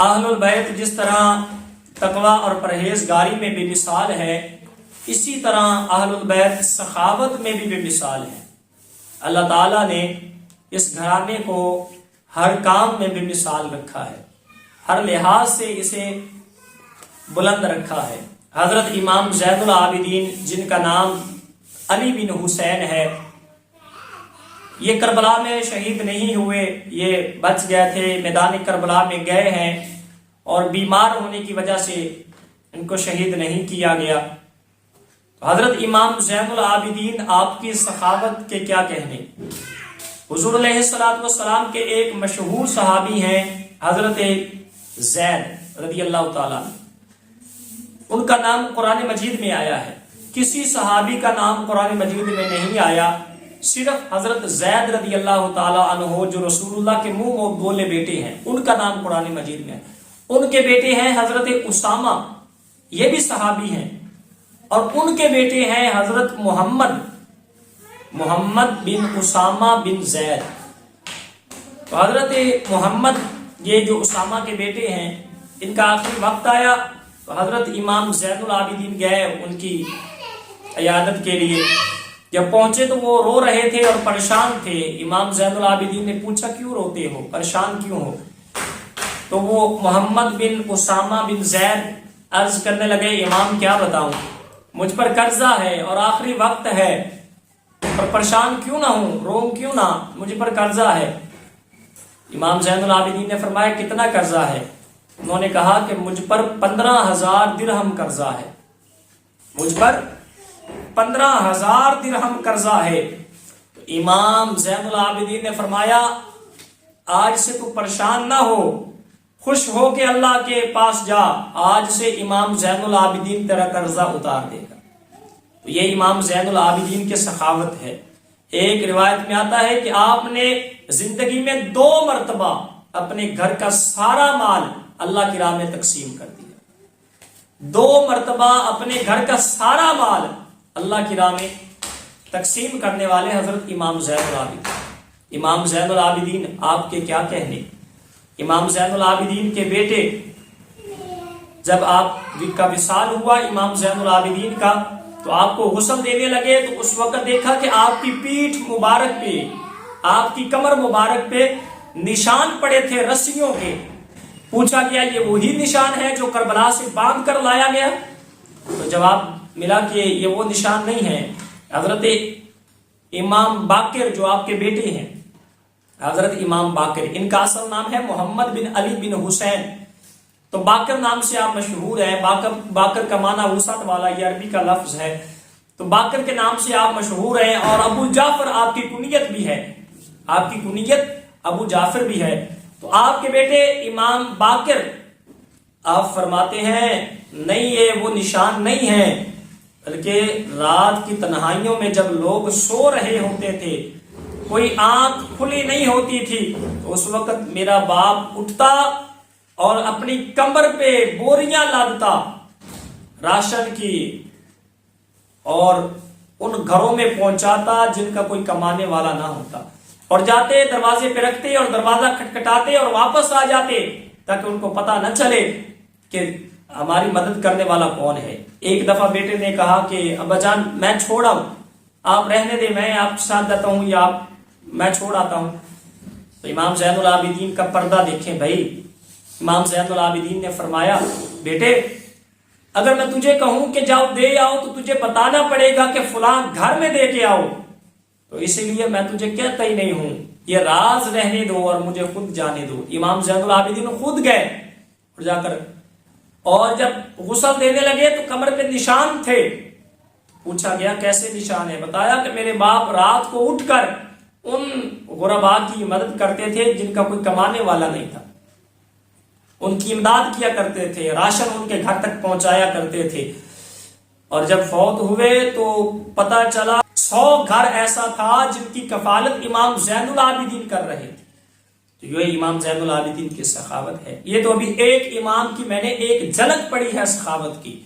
اہل البیت جس طرح تقوی اور پرہیزگاری میں بے مثال ہے، اسی طرح اہل البیت سخاوت میں بھی بے مثال ہے۔ اللہ تعالیٰ نے اس گھرانے کو ہر کام میں بے مثال رکھا ہے، ہر لحاظ سے اسے بلند رکھا ہے۔ حضرت امام زین العابدین جن کا نام علی بن حسین ہے، یہ کربلا میں شہید نہیں ہوئے، یہ بچ گئے تھے، میدان کربلا میں گئے ہیں اور بیمار ہونے کی وجہ سے ان کو شہید نہیں کیا گیا۔ حضرت امام زین العابدین آپ کی سخاوت کے کیا کہنے۔ حضور علیہ السلام کے ایک مشہور صحابی ہیں حضرت زید رضی اللہ تعالیٰ، ان کا نام قرآن مجید میں آیا ہے۔ کسی صحابی کا نام قرآن مجید میں نہیں آیا، صرف حضرت زید رضی اللہ تعالیٰ عنہ جو رسول اللہ کے منہ بولے بیٹے ہیں، ان کا نام قرآن مجید میں ہے۔ ان کے بیٹے ہیں حضرت اسامہ، یہ بھی صحابی ہیں، اور ان کے بیٹے ہیں حضرت محمد بن اسامہ بن زید۔ تو حضرت محمد یہ جو اسامہ کے بیٹے ہیں، ان کا آخری وقت آیا تو حضرت امام زین العابدین گئے ان کی عیادت کے لیے۔ جب پہنچے تو وہ رو رہے تھے اور پریشان تھے۔ امام زین العابدین نے پوچھا کیوں روتے ہو، پریشان کیوں ہو؟ تو وہ محمد بن اسامہ بن زید عرض کرنے لگے، امام کیا بتاؤں، مجھ پر قرضہ ہے اور آخری وقت ہے، پر پریشان کیوں نہ ہوں، روؤں کیوں نہ، مجھ پر قرضہ ہے۔ امام زین العابدین نے فرمایا کتنا قرضہ ہے؟ انہوں نے کہا کہ مجھ پر 15,000 درہم قرضہ ہے، مجھ پر 15,000 درہم قرضہ ہے۔ تو امام زین العابدین نے فرمایا آج سے تو پریشان نہ ہو، خوش ہو کے اللہ کے پاس جا، آج سے امام زین العابدین تیرا قرضہ اتار دے گا۔ تو یہ امام زین العابدین کی سخاوت ہے۔ ایک روایت میں آتا ہے کہ آپ نے زندگی میں 2 مرتبہ اپنے گھر کا سارا مال اللہ کی راہ میں تقسیم کر دیا۔ 2 مرتبہ اپنے گھر کا سارا مال اللہ کی راہ میں تقسیم کرنے والے حضرت امام زین العابدین۔ امام زین العابدین آپ کے کیا کہنے۔ امام زین العابدین کے بیٹے جب آپ کا وصال ہوا امام زین العابدین کا، تو آپ کو غسل دینے لگے تو اس وقت دیکھا کہ آپ کی پیٹھ مبارک پہ، آپ کی کمر مبارک پہ نشان پڑے تھے رسیوں کے۔ پوچھا گیا یہ وہی نشان ہے جو کربلا سے باندھ کر لایا گیا؟ تو جواب ملا کہ یہ وہ نشان نہیں ہے۔ حضرت امام باقر جو آپ کے بیٹے ہیں، حضرت امام باقر، ان کا اصل نام ہے محمد بن علی بن حسین، تو باقر نام سے آپ مشہور ہیں۔ باقر کا معنی وسعت والا، یہ عربی کا لفظ ہے، تو باقر کے نام سے آپ مشہور ہیں۔ اور ابو جعفر آپ کی کنیت بھی ہے، آپ کی کنیت ابو جعفر بھی ہے۔ تو آپ کے بیٹے امام باقر، آپ فرماتے ہیں نہیں یہ وہ نشان نہیں ہے، بلکہ رات کی تنہائیوں میں جب لوگ سو رہے ہوتے تھے، کوئی آنکھ کھلی نہیں ہوتی تھی، تو اس وقت میرا باپ اٹھتا اور اپنی کمر پہ بوریاں لادتا راشن کی، اور ان گھروں میں پہنچاتا جن کا کوئی کمانے والا نہ ہوتا، اور جاتے دروازے پہ رکھتے اور دروازہ کھٹکھٹاتے اور واپس آ جاتے تاکہ ان کو پتہ نہ چلے کہ ہماری مدد کرنے والا کون ہے۔ ایک دفعہ بیٹے نے کہا کہ ابا جان میں چھوڑ آؤں، آپ رہنے دیں، میں آپ کے ساتھ جاتا ہوں، یا میں چھوڑ آتا ہوں۔ تو امام زین العابدین کا پردہ دیکھیں بھائی، امام زین العابدین نے فرمایا بیٹے اگر میں تجھے کہوں کہ جاؤ دے آؤ تو تجھے بتانا پڑے گا کہ فلاں گھر میں دے کے آؤ، تو اسی لیے میں تجھے کہتا ہی نہیں ہوں، یہ راز رہنے دو اور مجھے خود جانے دو۔ امام زین العابدین خود گئے اور جا کر، اور جب غسل دینے لگے تو کمر پہ نشان تھے۔ پوچھا گیا کیسے نشان ہے؟ بتایا کہ میرے باپ رات کو اٹھ کر ان غرباء کی مدد کرتے تھے جن کا کوئی کمانے والا نہیں تھا، ان کی امداد کیا کرتے تھے، راشن ان کے گھر تک پہنچایا کرتے تھے، اور جب فوت ہوئے تو پتہ چلا 100 گھر ایسا تھا جن کی کفالت امام زین العابدین کر رہے تھے۔ تو یہ امام زین العابدین کی سخاوت ہے۔ یہ تو ابھی ایک امام کی میں نے ایک جھلک پڑی ہے سخاوت کی۔